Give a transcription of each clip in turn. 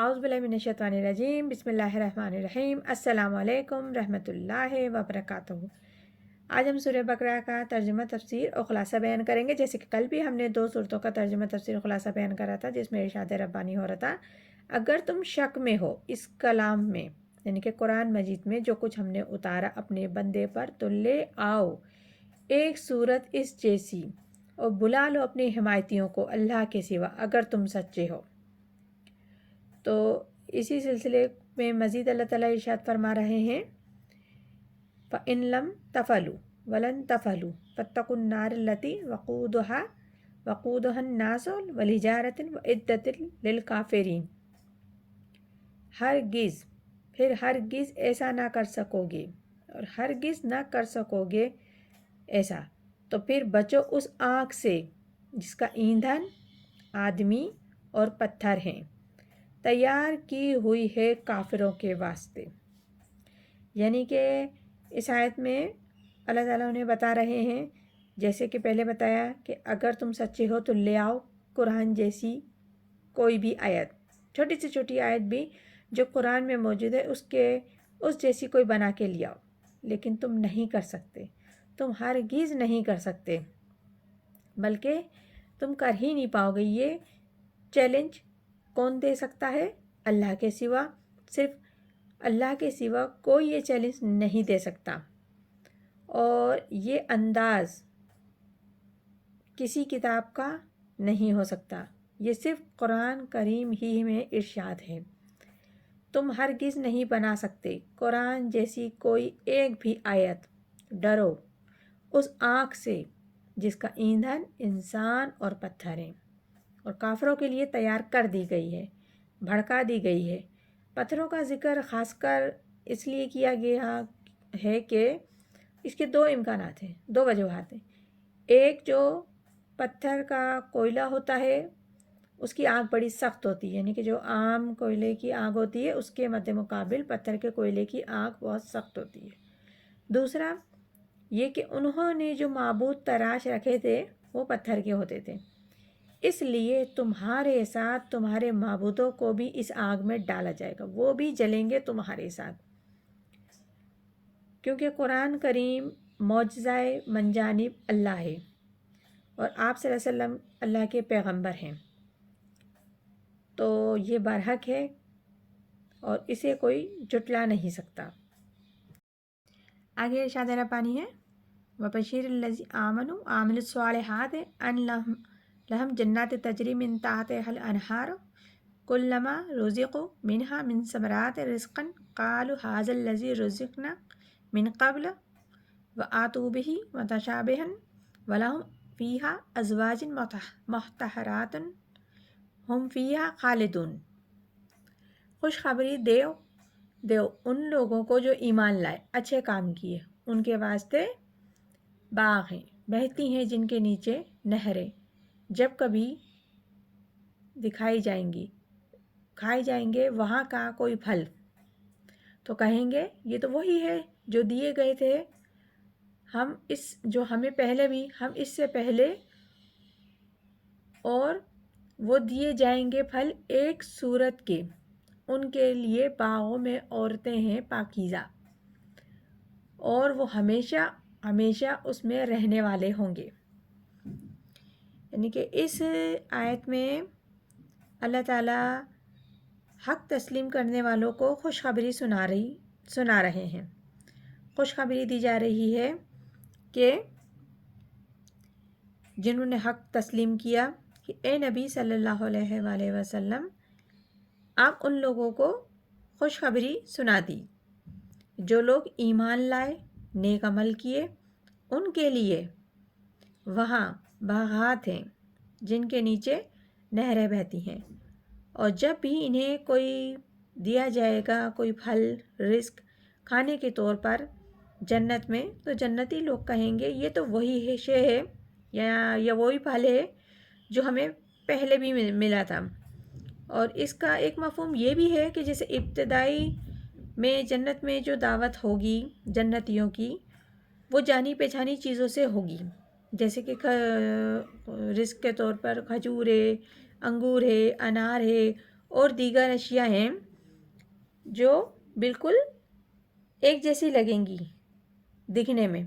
اعوذ باللہ من الشیطان الرجیم بسم اللہ الرحمن الرحیم السلام علیکم رحمۃ اللہ وبرکاتہ۔ آج ہم سورہ بقرہ کا ترجمہ تفسیر اور خلاصہ بیان کریں گے، جیسے کہ کل بھی ہم نے 2 صورتوں کا ترجمہ تفسیر اور خلاصہ بیان کرا تھا، جس میں ارشاد ربانی ہو رہا تھا اگر تم شک میں ہو اس کلام میں، یعنی کہ قرآن مجید میں جو کچھ ہم نے اتارا اپنے بندے پر، تو لے آؤ ایک صورت اس جیسی اور بلا لو اپنے حمایتیوں کو اللہ کے سوا اگر تم سچے ہو۔ تو اسی سلسلے میں مزید اللہ تعالیٰ ارشاد فرما رہے ہیں فَإِن لَمْ تَفْعَلُوا وَلَن تَفْعَلُوا فَاتَّقُوا النَّارَ الَّتِي وَقُودُهَا النَّاسُ وَالْحِجَارَةُ وَأُعِدَّتْ لِلْكَافِرِينَ۔ ہرگز ایسا نہ کر سکو گے اور ہرگز نہ کر سکو گے ایسا، تو پھر بچو اس آگ سے جس کا ایندھن آدمی اور پتھر ہیں، تیار کی ہوئی ہے کافروں کے واسطے۔ یعنی کہ اس آیت میں اللہ تعالیٰ انہیں بتا رہے ہیں، جیسے کہ پہلے بتایا کہ اگر تم سچے ہو تو لے آؤ قرآن جیسی کوئی بھی آیت، چھوٹی سے چھوٹی آیت بھی جو قرآن میں موجود ہے اس جیسی کوئی بنا کے لے آؤ، لیکن تم نہیں کر سکتے، تم ہرگز نہیں کر سکتے، بلکہ تم کر ہی نہیں پاؤ گے۔ یہ چیلنج کون دے سکتا ہے؟ اللہ کے سوا، صرف اللہ کے سوا کوئی یہ چیلنج نہیں دے سکتا، اور یہ انداز کسی کتاب کا نہیں ہو سکتا، یہ صرف قرآن کریم ہی میں ارشاد ہے۔ تم ہرگز نہیں بنا سکتے قرآن جیسی کوئی ایک بھی آیت، ڈرو اس آگ سے جس کا ایندھن انسان اور پتھر ہیں، اور کافروں کے لیے تیار کر دی گئی ہے، بھڑکا دی گئی ہے۔ پتھروں کا ذکر خاص کر اس لیے کیا گیا ہے کہ اس کے 2 امکانات ہیں، 2 وجوہات ہیں۔ ایک، جو پتھر کا کوئلہ ہوتا ہے اس کی آگ بڑی سخت ہوتی ہے، یعنی کہ جو عام کوئلے کی آگ ہوتی ہے اس کے مد مقابل پتھر کے کوئلے کی آگ بہت سخت ہوتی ہے۔ دوسرا یہ کہ انہوں نے جو معبود تراش رکھے تھے وہ پتھر کے ہوتے تھے، اس لیے تمہارے ساتھ تمہارے معبودوں کو بھی اس آگ میں ڈالا جائے گا، وہ بھی جلیں گے تمہارے ساتھ، کیونکہ قرآن کریم معجزہ من جانب اللہ ہے اور آپ صلی اللہ علیہ وسلم اللہ کے پیغمبر ہیں، تو یہ برحق ہے اور اسے کوئی جھٹلا نہیں سکتا۔ آگے ارشاد ربانی ہے وَبَشِّرِ الَّذِينَ آمَنُوا وَعَمِلُوا الصَّالِحَاتِ أَنَّ لَهُمْ جَنَّاتٍ تَجْرِي مِن تَحْتِهَا الْأَنْهَارُ كُلَّمَا رُزِقُوا مِنْهَا مِن ثَمَرَاتٍ رِزْقًا قَالُوا هَٰذَا الَّذِي رُزِقْنَا مِن قَبْلُ وَآتُوا بِهِ مُتَشَابِهًا وَلَهُمْ فِيهَا أَزْوَاجٌ مُطَهَّرَةٌ ہم فیہا خالدون۔ خوشخبری دیو ان لوگوں کو جو ایمان لائے، اچھے کام کیے، ان کے واسطے باغ ہیں، بہتی ہیں جن کے نیچے نہریں، جب کبھی دکھائی جائیں گی، کھائے جائیں گے وہاں کا کوئی پھل، تو کہیں گے یہ تو وہی ہے جو دیے گئے تھے جو ہمیں پہلے بھی، ہم اس سے پہلے، اور وہ دیے جائیں گے پھل ایک صورت کے، ان کے لیے باغوں میں عورتیں ہیں پاکیزہ، اور وہ ہمیشہ ہمیشہ اس میں رہنے والے ہوں گے۔ یعنی کہ اس آیت میں اللہ تعالیٰ حق تسلیم کرنے والوں کو خوشخبری سنا رہے ہیں، خوشخبری دی جا رہی ہے کہ جنہوں نے حق تسلیم کیا کہ اے نبی صلی اللہ علیہ وآلہ وسلم، آپ ان لوگوں کو خوشخبری سنا دی جو لوگ ایمان لائے، نیک عمل کیے، ان کے لیے وہاں باغات ہیں جن کے نیچے نہریں بہتی ہیں، اور جب بھی انہیں کوئی دیا جائے گا کوئی پھل، رزق کھانے کے طور پر جنت میں، تو جنتی لوگ کہیں گے یہ تو وہی شے ہے یا وہی پھل ہے جو ہمیں پہلے بھی ملا تھا۔ اور اس کا ایک مفہوم یہ بھی ہے کہ جیسے ابتدائی میں جنت میں جو دعوت ہوگی جنتیوں کی، وہ جانی پہچانی چیزوں سے ہوگی، جیسے کہ رزق کے طور پر کھجور ہے، انگور ہے، انار ہے، اور دیگر اشیاء ہیں جو بالکل ایک جیسی لگیں گی دکھنے میں،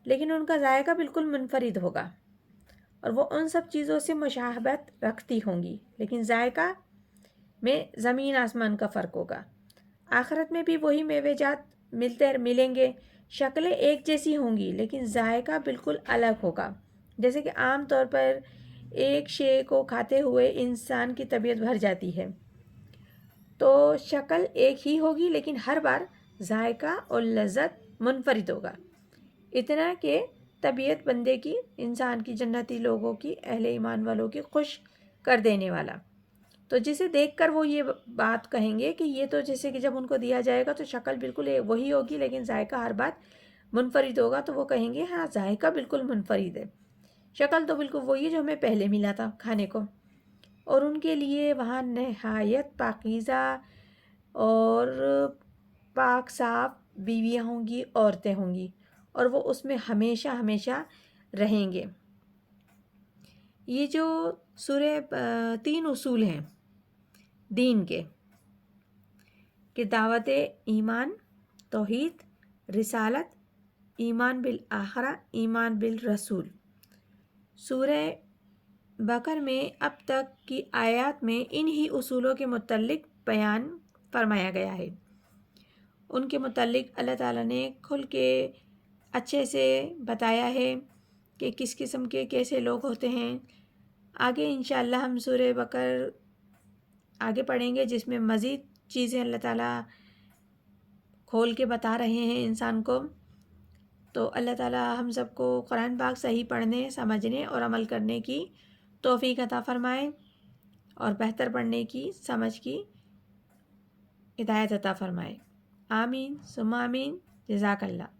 لیکن ان کا ذائقہ بالکل منفرد ہوگا، اور وہ ان سب چیزوں سے مشابہت رکھتی ہوں گی، لیکن ذائقہ میں زمین آسمان کا فرق ہوگا۔ آخرت میں بھی وہی میوے جات ملیں گے، شکلیں ایک جیسی ہوں گی لیکن ذائقہ بالکل الگ ہوگا۔ جیسے کہ عام طور پر ایک شے کو کھاتے ہوئے انسان کی طبیعت بھر جاتی ہے، تو شکل ایک ہی ہوگی لیکن ہر بار ذائقہ اور لذت منفرد ہوگا، اتنا کہ طبیعت بندے کی، انسان کی، جنتی لوگوں کی، اہل ایمان والوں کی خوش کر دینے والا۔ تو جسے دیکھ کر وہ یہ بات کہیں گے کہ یہ تو جیسے کہ جب ان کو دیا جائے گا تو شکل بالکل وہی ہوگی لیکن ذائقہ ہر بات منفرد ہوگا، تو وہ کہیں گے ہاں ذائقہ بالکل منفرد ہے، شکل تو بالکل وہی ہے جو ہمیں پہلے ملا تھا کھانے کو۔ اور ان کے لیے وہاں نہایت پاکیزہ اور پاک صاف بیویاں ہوں گی، عورتیں ہوں گی، اور وہ اس میں ہمیشہ ہمیشہ رہیں گے۔ یہ جو سورہ 3 اصول ہیں دین کے، کہ دعوت ایمان، توحید، رسالت، ایمان بالآخرہ، ایمان بالرسول، سورہ بقرہ میں اب تک کی آیات میں انہی اصولوں کے متعلق بیان فرمایا گیا ہے۔ ان کے متعلق اللہ تعالیٰ نے کھل کے اچھے سے بتایا ہے کہ کس قسم کے کیسے لوگ ہوتے ہیں۔ آگے انشاءاللہ ہم سورہ بقرہ آگے پڑھیں گے، جس میں مزید چیزیں اللہ تعالیٰ کھول کے بتا رہے ہیں انسان کو۔ تو اللہ تعالیٰ ہم سب کو قرآن پاک صحیح پڑھنے، سمجھنے اور عمل کرنے کی توفیق عطا فرمائے، اور بہتر پڑھنے کی، سمجھ کی ہدایت عطا فرمائے۔ آمین ثم آمین۔ جزاک اللہ۔